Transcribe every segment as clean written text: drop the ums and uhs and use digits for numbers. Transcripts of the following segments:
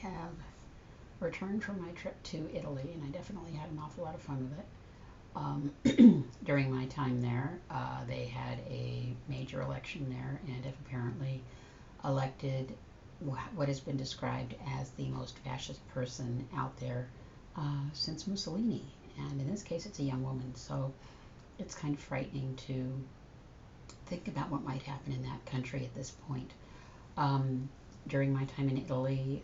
have returned from my trip to Italy, and I definitely had an awful lot of fun with it. During my time there, they had a major election there and have apparently elected what has been described as the most fascist person out there since Mussolini. And in this case, it's a young woman, so it's kind of frightening to think about what might happen in that country at this point. Um, During my time in Italy,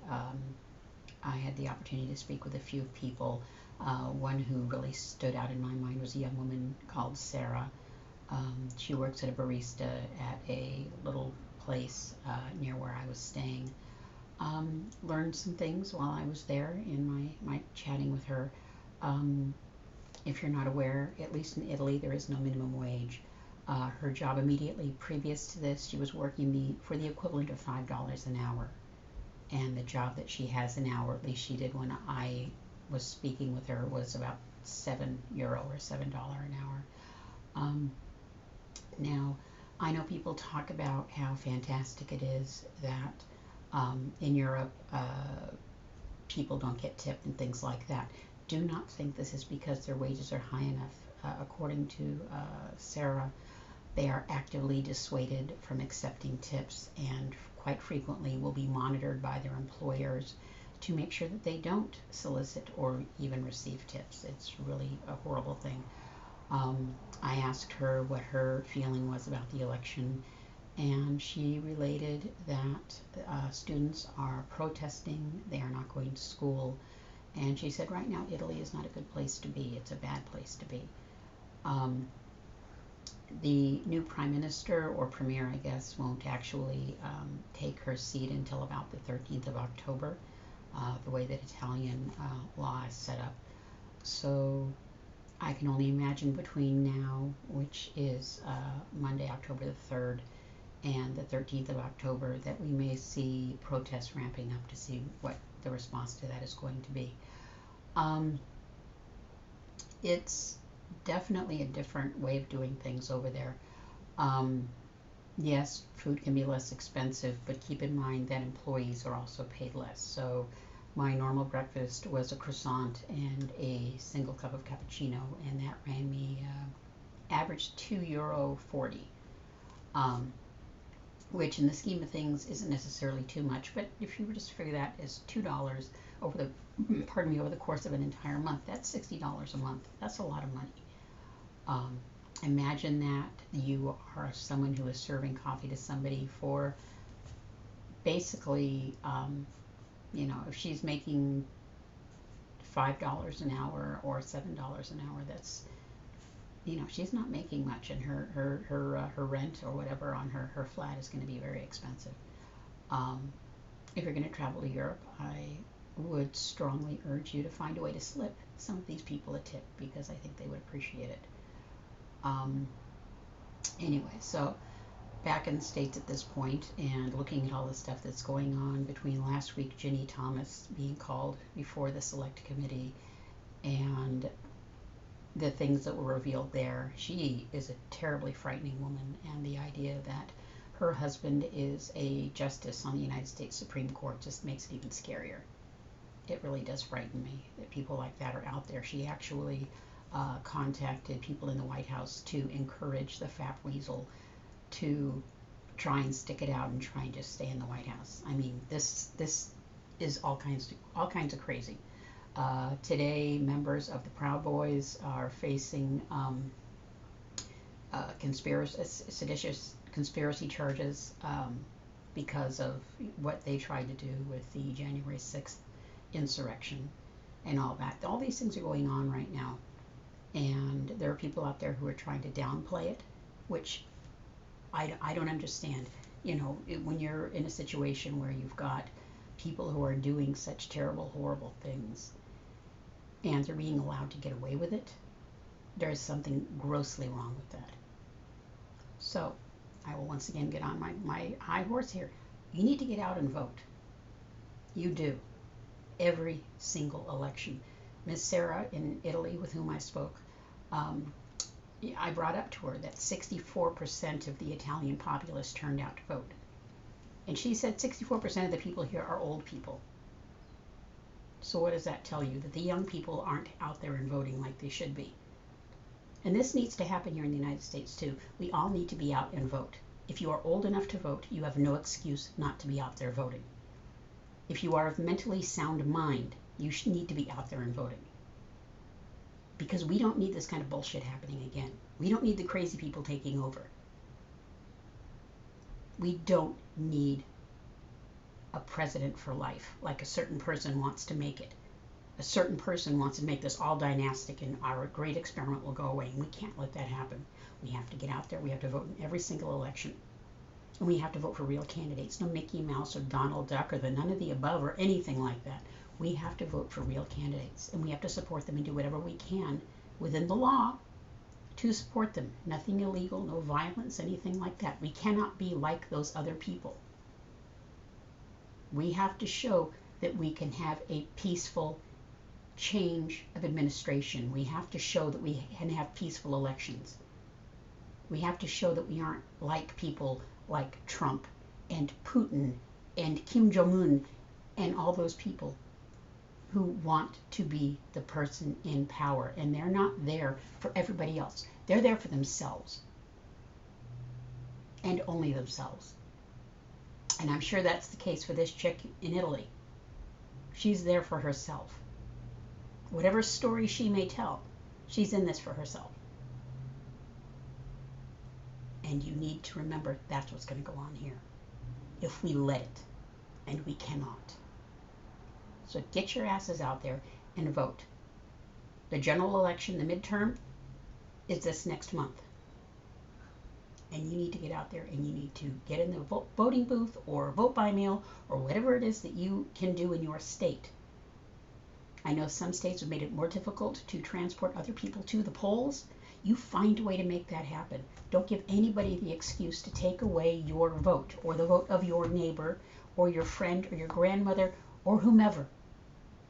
I had the opportunity to speak with a few people. One who really stood out in my mind was a young woman called Sarah. She works at a barista at a little place near where I was staying. Learned some things while I was there in my chatting with her. Um, if you're not aware, at least in Italy, there is no minimum wage. Her job immediately previous to this, she was working for the equivalent of $5 an hour. And the job that she has now, or at least she did when I was speaking with her, was about €7 or $7 an hour. Now, I know people talk about how fantastic it is that in Europe people don't get tipped and things like that. Do not think this is because their wages are high enough. According to Sarah, they are actively dissuaded from accepting tips and quite frequently will be monitored by their employers to make sure that they don't solicit or even receive tips. It's really a horrible thing. I asked her what her feeling was about the election, and she related that students are protesting, they are not going to school, and she said right now Italy is not a good place to be, it's a bad place to be. The new prime minister, or premier I guess, won't actually take her seat until about the 13th of October, the way that Italian law is set up. So I can only imagine between now, which is Monday, October the 3rd, and the 13th of October, that we may see protests ramping up to see what the response to that is going to be. It's definitely a different way of doing things over there. Yes, food can be less expensive, but keep in mind that employees are also paid less. So my normal breakfast was a croissant and a single cup of cappuccino, and that ran me average €2.40, which in the scheme of things isn't necessarily too much. But if you were just to figure that as $2 over over the course of an entire month, that's $60 a month. That's a lot of money. Imagine that you are someone who is serving coffee to somebody for basically, if she's making $5 an hour or $7 an hour, that's, she's not making much, and her rent or whatever on her flat is going to be very expensive. If you're going to travel to Europe, I would strongly urge you to find a way to slip some of these people a tip, because I think they would appreciate it. Anyway, so back in the States at this point, and looking at all the stuff that's going on between last week, Ginny Thomas being called before the select committee, and the things that were revealed there. She is a terribly frightening woman, and the idea that her husband is a justice on the United States Supreme Court just makes it even scarier. It really does frighten me that people like that are out there. She actually contacted people in the White House to encourage the Fat Weasel to try and stick it out and try and just stay in the White House. I mean, this is all kinds of crazy. Today, members of the Proud Boys are facing seditious conspiracy charges because of what they tried to do with the January 6th insurrection and all that. All these things are going on right now, and there are people out there who are trying to downplay it, which I don't understand. When you're in a situation where you've got people who are doing such terrible, horrible things, and they're being allowed to get away with it, there's something grossly wrong with that. So I will once again get on my high horse here. You need to get out and vote. You do. Every single election. Miss Sarah in Italy, with whom I spoke, I brought up to her that 64% of the Italian populace turned out to vote. And she said 64% of the people here are old people. So what does that tell you? That the young people aren't out there and voting like they should be. And this needs to happen here in the United States too. We all need to be out and vote. If you are old enough to vote, you have no excuse not to be out there voting. If you are of mentally sound mind, you need to be out there and voting. Because we don't need this kind of bullshit happening again. We don't need the crazy people taking over. We don't need a president for life, like a certain person wants to make it. A certain person wants to make this all dynastic and our great experiment will go away. And we can't let that happen. We have to get out there. We have to vote in every single election. And we have to vote for real candidates. No Mickey Mouse or Donald Duck or the none of the above or anything like that. We have to vote for real candidates. And we have to support them and do whatever we can within the law to support them. Nothing illegal, no violence, anything like that. We cannot be like those other people. We have to show that we can have a peaceful change of administration. We have to show that we can have peaceful elections. We have to show that we aren't like people like Trump and Putin and Kim Jong-un and all those people who want to be the person in power. And they're not there for everybody else. They're there for themselves. And only themselves. And I'm sure that's the case for this chick in Italy. She's there for herself. Whatever story she may tell, she's in this for herself. And you need to remember that's what's going to go on here. If we let it. And we cannot. So get your asses out there and vote. The general election, the midterm, is this next month. And you need to get out there and you need to get in the voting booth or vote by mail or whatever it is that you can do in your state. I know some states have made it more difficult to transport other people to the polls. You find a way to make that happen. Don't give anybody the excuse to take away your vote or the vote of your neighbor or your friend or your grandmother or whomever.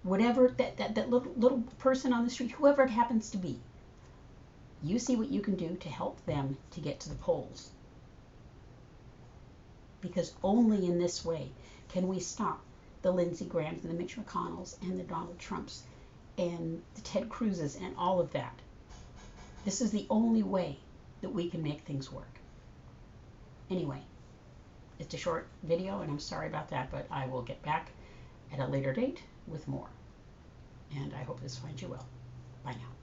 Whatever that little person on the street, whoever it happens to be. You see what you can do to help them to get to the polls. Because only in this way can we stop the Lindsey Grahams and the Mitch McConnells and the Donald Trumps and the Ted Cruzes and all of that. This is the only way that we can make things work. Anyway, it's a short video and I'm sorry about that, but I will get back at a later date with more. And I hope this finds you well. Bye now.